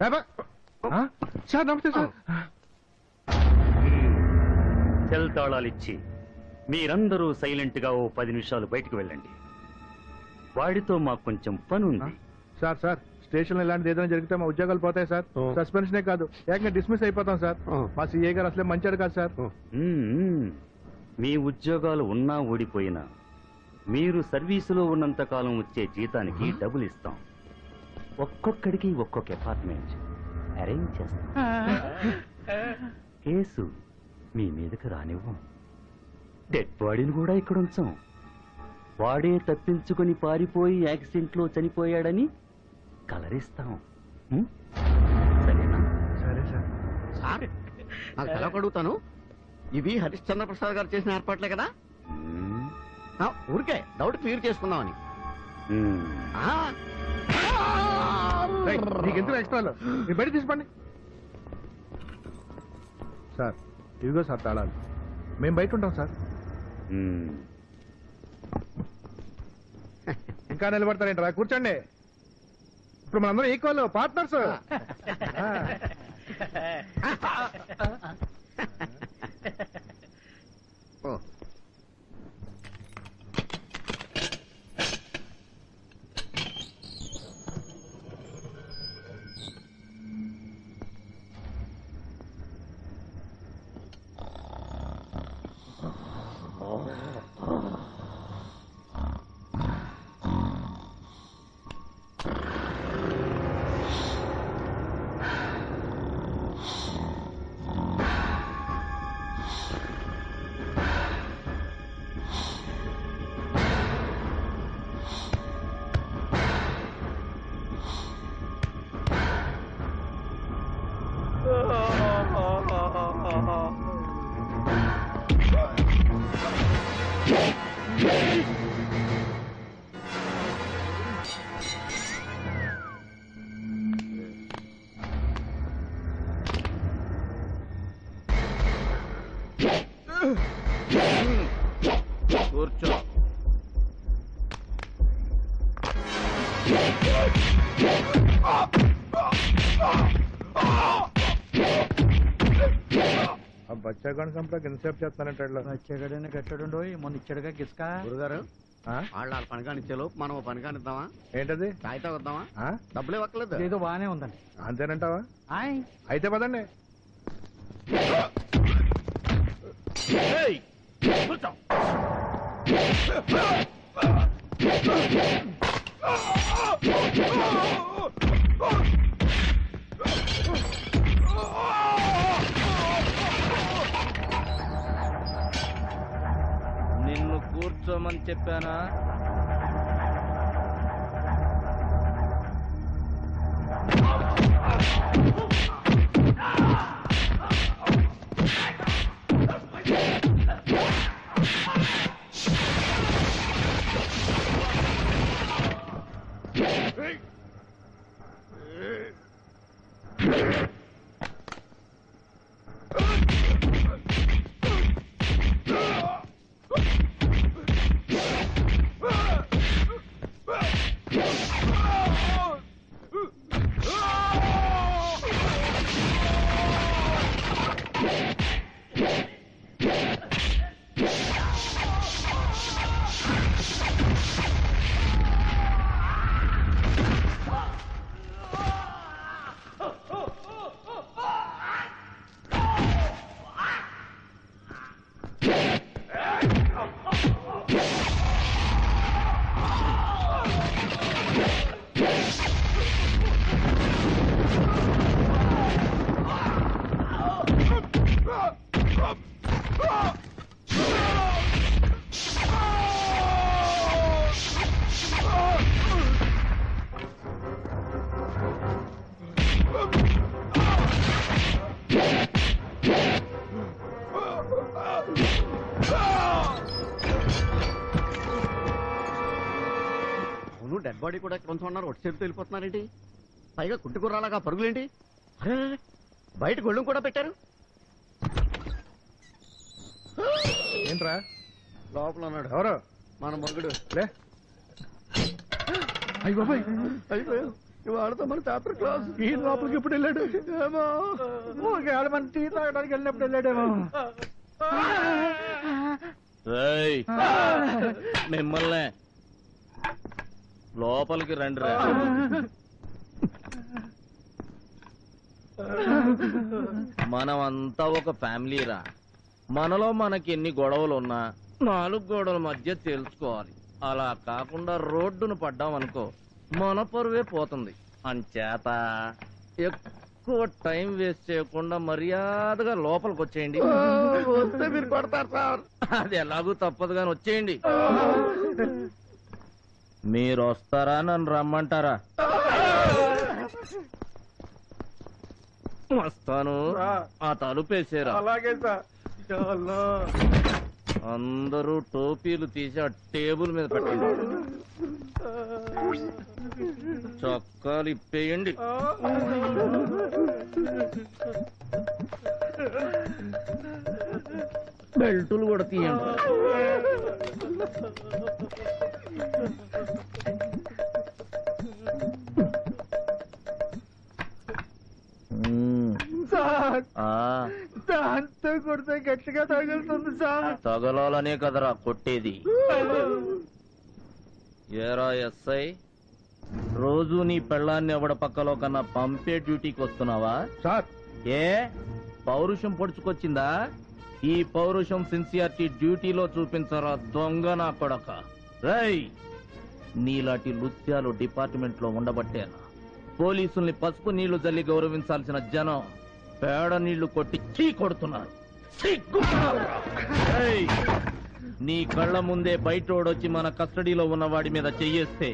Sir నమస్తే sir. Cell తాళాలిచ్చి మీరందరూ silent గా ఓ 10 నిమిషాలు బయటకు వెళ్ళండి. వాడితో మాకు కొంచెం పని ఉంది. సార్ సార్ స్టేషన్ లో ఇలాంటిది ఏదైనా జరిగితే మా ఉద్యోగాలు పోతాయి సార్. సస్పెన్షనే కాదు ఏకంగా డిస్మిస్ అయిపోతాం సార్. మా సీఏ గారు అసలే మంచాడు కాదు సార్. మీ ఉద్యోగాలు ఉన్నా ఊడిపోయినా మీరు సర్వీసులో ఉన్నంత కాలం వచ్చే జీతానికి డబ్బులు ఇస్తాం. ఒక్కొక్కడికి ఒక్కొక్క అపార్ట్మెంట్ అరేంజ్ చేస్తాం. కేసు మీ మీదకి రానివ్వం. డెడ్ బాడీని కూడా ఇక్కడ ఉంచాం. వాడే తప్పించుకొని పారిపోయి యాక్సిడెంట్ లో చనిపోయాడని కలరిస్తాం. సరేనా? సరే సార్. సార్ నాకు తెలవక అడుగుతాను, ఇవి హరిశ్చంద్ర ప్రసాద్ గారు చేసిన ఏర్పాట్లే కదా? ఊరికే డౌట్ క్లియర్ చేసుకుందామని. నీకెందుకు ఎక్స్ట్రాలు మీరు బయట తీసుకోండి సార్. ఇదిగో సార్ తాళాలు. మేము బయట ఉంటాం సార్. ఇంకా నిలబడతారేంట్రా? కూర్చోండి. ఇప్పుడు మనందరం ఈక్వల్ పార్ట్నర్స్. కూర్చో. బచ్చాగాని సంపడానికి ఎంతసేపు చేస్తానంటాడు? బచ్చాగాడని కట్టాడు మొన్న ఇచ్చాడుగా గిస్క. గురుగారు వాళ్ళ పని కానిచ్చేలోపు మనం పని కానిద్దామా? ఏంటది? కాగితం వద్దామా? డబ్బులు ఇవ్వట్లేదు. ఏదో బానే ఉందండి. అంతేనంటావా? అయితే పదండి. నిన్ను కూర్చోమని చెప్పానా? డెడ్ బాడీ కూడా ఇక్కడ ఉంచుకున్నారు. ఒట్టి చేతితో వెళ్ళిపోతున్నారేంటి? పైగా కుట్టుకురాలాగా పరుగులేంటి? బయట గొళ్ళం కూడా పెట్టారు. ఏంట్రా లోపల ఉన్నాడు. ఎవరు? మన మగుడు. లే. అయ్య బాబాయ్. అయిపోయావు. వాడితో మన చాప్టర్ క్లాస్ ఈ లోపలికి ఇప్పుడు వెళ్ళాడు ఏమో ఒకవేళ మన టీ తాగడానికి వెళ్ళినప్పుడు వెళ్ళాడేమో. మిమ్మల్ని లోపలికి రండి రా. మనమంతా ఒక ఫ్యామిలీరా. మనలో మనకి ఎన్ని గొడవలు ఉన్నా 4 గోడల మధ్య తెలుసుకోవాలి. అలా కాకుండా రోడ్డును పడ్డామనుకో మన పరువే పోతుంది. అంచేత ఎక్కువ టైం వేస్ట్ చేయకుండా మర్యాదగా లోపలికి వచ్చేయండి. వస్తే మీరు కొడతారు సార్. అది ఎలాగూ తప్పదు కానీ వచ్చేయండి. మీరు వస్తారా నన్ను రమ్మంటారా? వస్తాను. ఆ తలుపేసారా? అలాగే సార్. అందరూ టోపీలు తీసి ఆ టేబుల్ మీద పెట్టండి. చొక్కాలు ఇప్పేయండి. బెల్టులు కూడా తీయండి. సార్ ఆ దాంతో కొడితే గట్టిగా తగులుతుంది సార్. తగలాలనే కదరా కొట్టేది. ఏరా ఎస్ఐ, రోజు నీ పెళ్ళాన్ని ఎవడ పక్కలో కన్నా పంపే డ్యూటీకి వస్తున్నావా? సార్ ఏ పౌరుషం పొడుచుకొచ్చిందా? ఈ పౌరుషం సిన్సియారిటీ డ్యూటీలో చూపించరా దొంగ నా కొడక. రేయ్, నీలాంటి లుత్యాలు డిపార్ట్మెంట్ లో ఉండబట్టేనా పోలీసుల్ని పసుపు నీళ్లు జల్లి గౌరవించాల్సిన జనం పేడ నీళ్లు కొట్టి చీ కొడుతున్నారు. రేయ్, నీ కళ్ళ ముందే బయటోడొచ్చి మన కస్టడీలో ఉన్న వాడి మీద చెయ్యేస్తే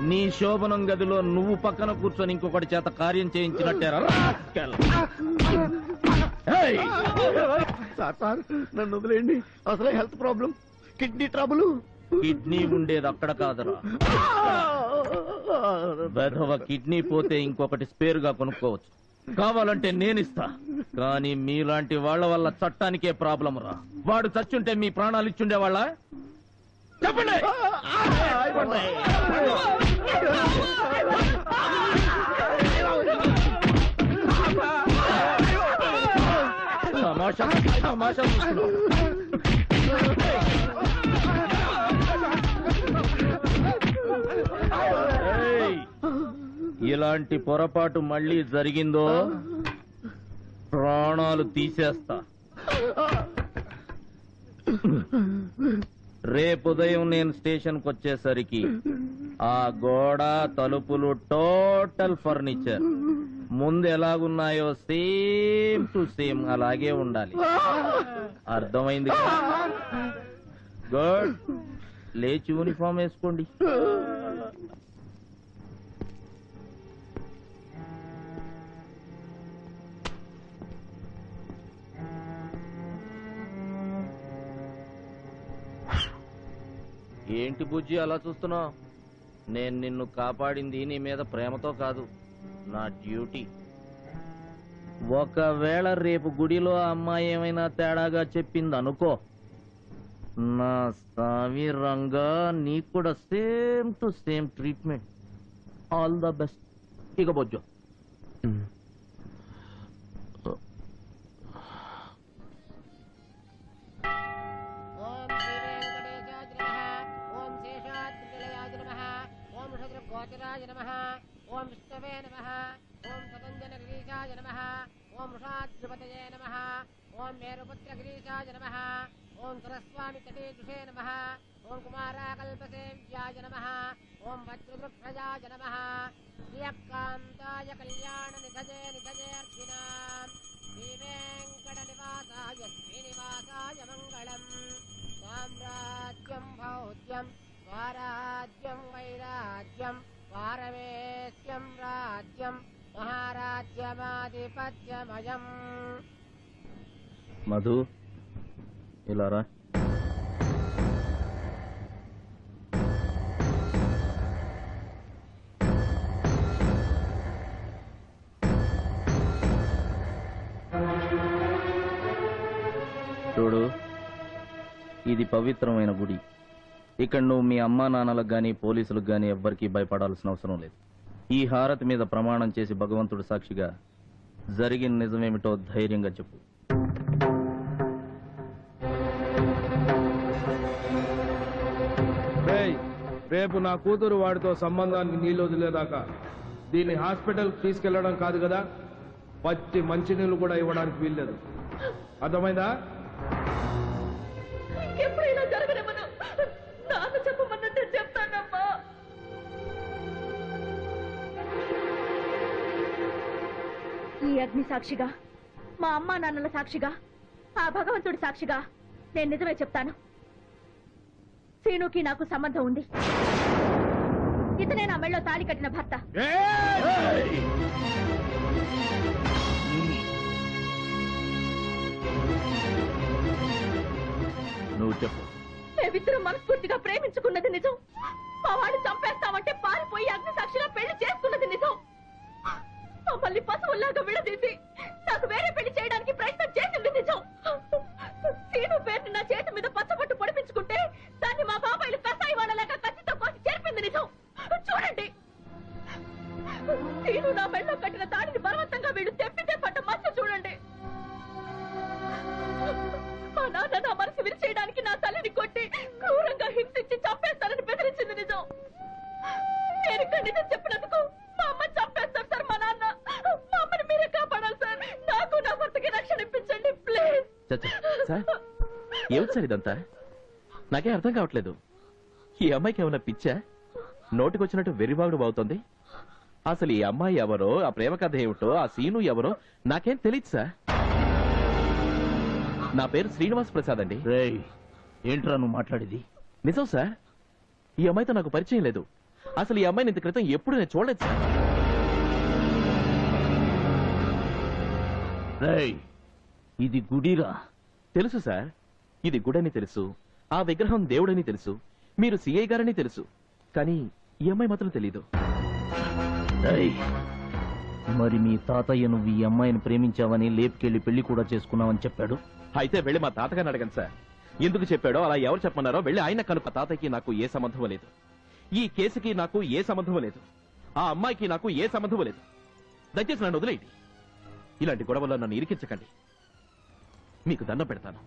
నీ శోభనం గదిలో నువ్వు పక్కన కూర్చొని ఇంకొకటి చేత కార్యం చేయించినట్టేరా? సార్ సార్ నన్ను వదిలేయండి. అసలే health problem, kidney trouble. Kidney ఉండేది అక్కడ కాదురా. వెధవ కిడ్నీ పోతే ఇంకొకటి స్పేరుగా కొనుక్కోవచ్చు. కావాలంటే నేనిస్తా. కానీ మీలాంటి వాళ్ళ వల్ల చట్టానికే ప్రాబ్లం రా. వాడు చచ్చుంటే మీ ప్రాణాలు ఇచ్చుండే వాళ్ళ చెప్పండి. తమాషా చూస్తున్నావు. ఏయ్, ఇలాంటి పొరపాటు మళ్ళీ జరిగిందో ప్రాణాలు తీసేస్తా. రేపు ఉదయం నేను స్టేషన్కి వచ్చేసరికి ఆ గోడ తలుపులు టోటల్ ఫర్నిచర్ ముందు ఎలాగున్నాయో సేమ్ టు సేమ్ అలాగే ఉండాలి. అర్థమైంది? గుడ్. లేచి యూనిఫామ్ వేసుకోండి. ఏంటి బుజ్జి అలా చూస్తున్నావు? నేను నిన్ను కాపాడింది నీ మీద ప్రేమతో కాదు, నా డ్యూటీ. ఒకవేళ రేపు గుడిలో అమ్మాయి ఏమైనా తేడాగా చెప్పింది అనుకో, నా స్వామి రంగా నీకు కూడా same to same treatment. All the best. ఇక బొజ్జో. गोचराय नमः। ओम विष्णवे नमः। ओम सतञ्जनगिरीशाय नमः। ओम वृषाद्रिपतये नमः। ओम मेरुपुत्रगिरीशाय नमः। ओम सरस्वामी तटेजुषे नमः। ओम कुमाराकल्पसेव्याय नमः। ओम वज्रवृक्षयाय नमः। श्रियकान्ताय कल्याणनिधये निधयेऽर्थिनाम् श्रीवेङ्कटनिवासाय श्रीनिवासाय मङ्गलम्। साम्राज्यं भौज्यं स्वराज्यं वैराज्यं पारमेश्यं राज्यं महाराज्यमाधिपत्यमयम्। మధు ఇలా రా. చూడు, ఇది పవిత్రమైన గుడి. ఇక్కడ నువ్వు మీ అమ్మా నాన్నలకు గానీ పోలీసులకు గానీ ఎవ్వరికీ భయపడాల్సిన అవసరం లేదు. ఈ హారతి మీద ప్రమాణం చేసి భగవంతుడు సాక్షిగా జరిగిన నిజమేమిటో ధైర్యంగా చెప్పు. రేపు నా కూతురు వాడితో సంబంధానికి నీళ్ళు వదిలేదాకా దీన్ని హాస్పిటల్ తీసుకెళ్లడం కాదు కదా, పచ్చి మంచినీళ్ళు కూడా ఇవ్వడానికి వీల్లేదు. అర్థమైందా? ఎప్పుడైనా జరగనివ్వను. నాన్న చెప్పమన్నట్టే చెప్తానమ్మా. ఈ అగ్ని సాక్షిగా, మా అమ్మా నాన్నల సాక్షిగా, ఆ భగవంతుడి సాక్షిగా నేను నిజమే చెప్తాను. సీనుకి నాకు సంబంధం ఉంది. ఇతనే నా మెళ్ళో తాళి కట్టిన భర్త. నువ్వు చెప్పు. మేమిద్దరం మనస్ఫూర్తిగా ప్రేమించుకున్నది నిజం. మా వాడు చంపేస్తామంటే పారిపోయి అగ్ని సాక్షిగా పెళ్లి చేసుకున్నది నిజం. మమ్మల్ని పశువుల్లాగా విడదీసి నాకు వేరే పెళ్లి చేయడానికి ప్రయత్నం చేసింది నిజం. సీను పేరుని నా చేతి మీద పచ్చబొట్టు పొడిపించుకుంటే దాన్ని మా బాబాయిలు కసాయి వాళ్ళలాగా కత్తితో కోసి చేర్పింది నిజం. చూడండి, సీను నా మెళ్ళో కట్టిన తాడిని బలవంతంగా వీళ్ళు తెప్పితే పట్ట మచ్చ చూడండి. మా నాన్న నా మనసు విరిచేయడానికి నా తల్లిని కొట్టి క్రూరంగా హింసించి చంపేస్తానని బెదిరించింది నిజం. నేను ఇక్కడ నిజం చెప్పినందుకు మా అమ్మ చంపేస్తారు సార్. మా నాన్న, మా అమ్మని మీరే కాపాడాలి సార్. నాకు నా భర్తకి రక్షణ ఇప్పించండి ప్లీజ్. సార్, ఏమిటి సార్ ఇదంతా? నాకేం అర్థం కావట్లేదు. ఈ అమ్మాయికి ఏమన్నా పిచ్చా? నోటికొచ్చినట్టు వెర్రిబాగుడు బాగుతుంది. అసలు ఈ అమ్మాయి ఎవరో, ఆ ప్రేమ కథ ఏమిటో, ఆ సీను ఎవరో నాకేం తెలియదు సార్. నా పేరు శ్రీనివాస్ ప్రసాద్ అండి. ఏంట్రా నువ్వు మాట్లాడేది? నిజం సార్, ఈ అమ్మాయితో నాకు పరిచయం లేదు. అసలు ఈ అమ్మాయిని ఇంత క్రితం ఎప్పుడు నేను చూడలేదు సార్. ఇది గుడిరా. తెలుసు సార్, ఇది గుడని తెలుసు, ఆ విగ్రహం దేవుడని తెలుసు, మీరు సిఐ గారని తెలుసు, కానీ ఈ అమ్మాయి మాత్రం తెలీదు. మరి మీ తాతయ్య నువ్వు ఈ అమ్మాయిని ప్రేమించావని లేపుకెళ్లి పెళ్లి కూడా చేసుకున్నావని చెప్పాడు. అయితే వెళ్ళి మా తాతగారిని అడగండి సార్. ఎందుకు చెప్పాడో, అలా ఎవరు చెప్పమన్నారో వెళ్ళి ఆయన కనుక. తాతయ్యకి నాకు ఏ సంబంధం లేదు, ఈ కేసుకి నాకు ఏ సంబంధం లేదు, ఆ అమ్మాయికి నాకు ఏ సంబంధం లేదు. దయచేసి నన్ను వదిలేయండి. ఇలాంటి గొడవల్లో నన్ను ఇరికించకండి, మీకు దండం పెడతాను.